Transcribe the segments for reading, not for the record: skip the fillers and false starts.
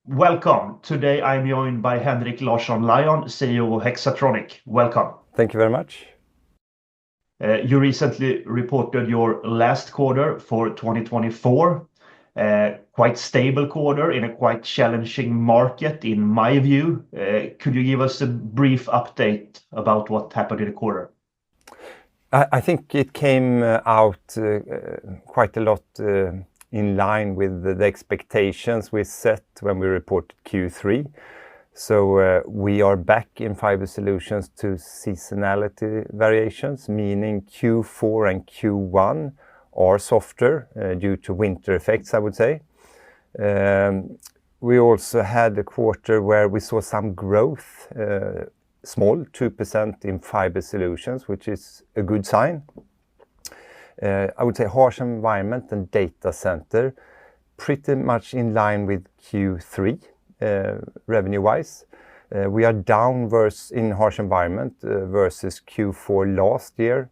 Welcome. Today I'm joined by Henrik Larsson, Lyon, CEO of Hexatronic. Welcome. Thank you very much. You recently reported your last quarter for 2024. Quite stable quarter in a quite challenging market, in my view. Could you give us a brief update about what happened in the quarter? I think it came out quite a lot in line with the expectations we set when we reported Q3. So we are back in Fiber Solutions to seasonality variations, meaning Q4 and Q1 are softer due to winter effects, I would say. We also had a quarter where we saw some growth, small, 2% in Fiber Solutions, which is a good sign. I would say harsh environment and data center, pretty much in line with Q3 revenue-wise. We are down in harsh environment versus Q4 last year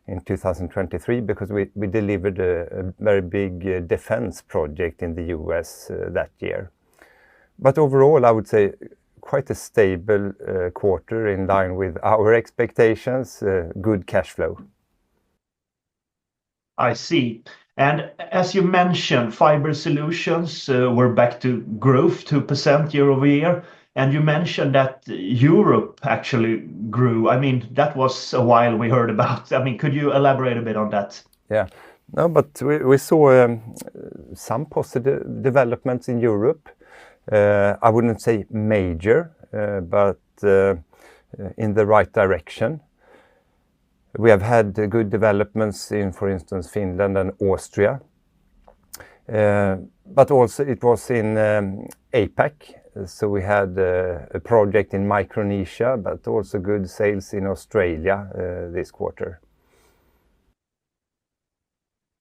in 2023 because we delivered a very big defense project in the US that year. But overall, I would say quite a stable quarter in line with our expectations, good cash flow. I see. And as you mentioned, Fiber Solutions were back to growth, 2% year over year. And you mentioned that Europe actually grew. I mean, that was a while we heard about. I mean, could you elaborate a bit on that? Yeah, no, but we saw some positive developments in Europe. I wouldn't say major, but in the right direction. We have had good developments in, for instance, Finland and Austria. But also it was in APAC. So we had a project in Micronesia, but also good sales in Australia this quarter.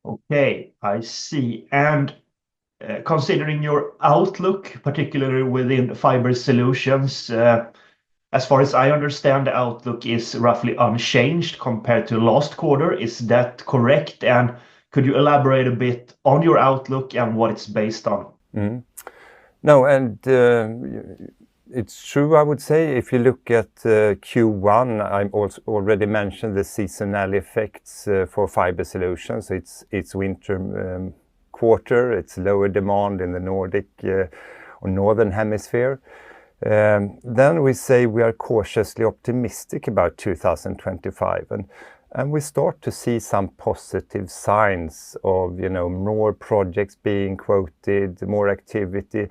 Okay, I see. And considering your outlook, particularly within Fiber Solutions, as far as I understand, the outlook is roughly unchanged compared to last quarter. Is that correct? And could you elaborate a bit on your outlook and what it's based on? No, and it's true, I would say. If you look at Q1, I also already mentioned the seasonal effects for Fiber Solutions. It's winter quarter. It's lower demand in the Nordic or Northern Hemisphere. Then we say we are cautiously optimistic about 2025, and we start to see some positive signs of more projects being quoted, more activity.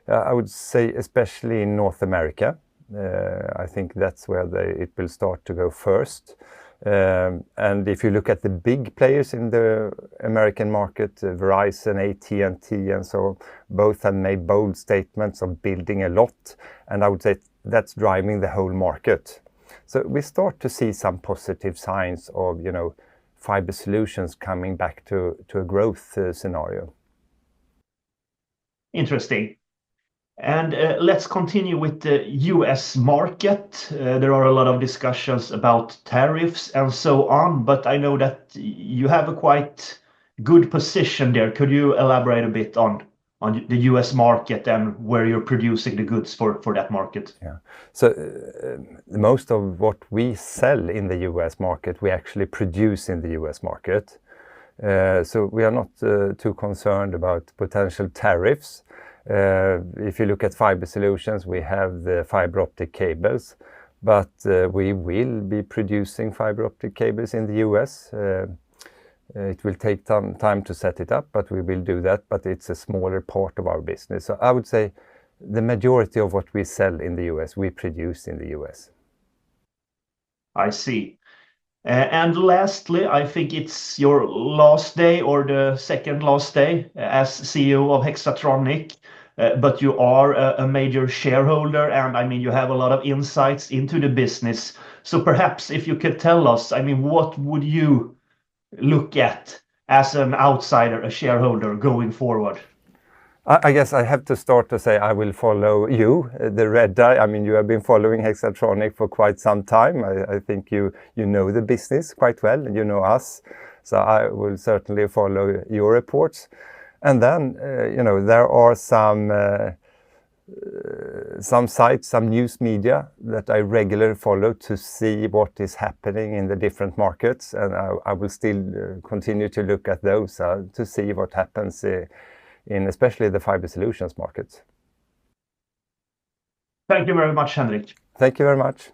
I would say especially in North America. I think that's where it will start to go first. And if you look at the big players in the American market, Verizon, AT&T, and so on, both have made bold statements of building a lot. And I would say that's driving the whole market. So we start to see some positive signs of, Fiber Solutions coming back to a growth scenario. Interesting. And let's continue with the US market. There are a lot of discussions about tariffs and so on, but I know that you have a quite good position there. Could you elaborate a bit on the US market and where you're producing the goods for that market? Yeah. So most of what we sell in the US market, we actually produce in the US market. So we are not too concerned about potential tariffs. If you look at Fiber Solutions, we have the fiber optic cables, but we will be producing fiber optic cables in the US. It will take some time to set it up, but we will do that. But it's a smaller part of our business. So I would say the majority of what we sell in the US, we produce in the US. I see. And lastly, I think it's your last day or the second last day as CEO of Hexatronic, but you are a major shareholder, and I mean, you have a lot of insights into the business. So perhaps if you could tell us, I mean, what would you look at as an outsider, a shareholder going forward? I guess I have to start to say I will follow you, the red eye. I mean, you have been following Hexatronic for quite some time. I think you know the business quite well, and you know us. So I will certainly follow your reports. And then, there are some some sites, some news media that I regularly follow to see what is happening in the different markets, and I will still continue to look at those to see what happens in especially the fiber solutions markets. Thank you very much, Henrik. Thank you very much.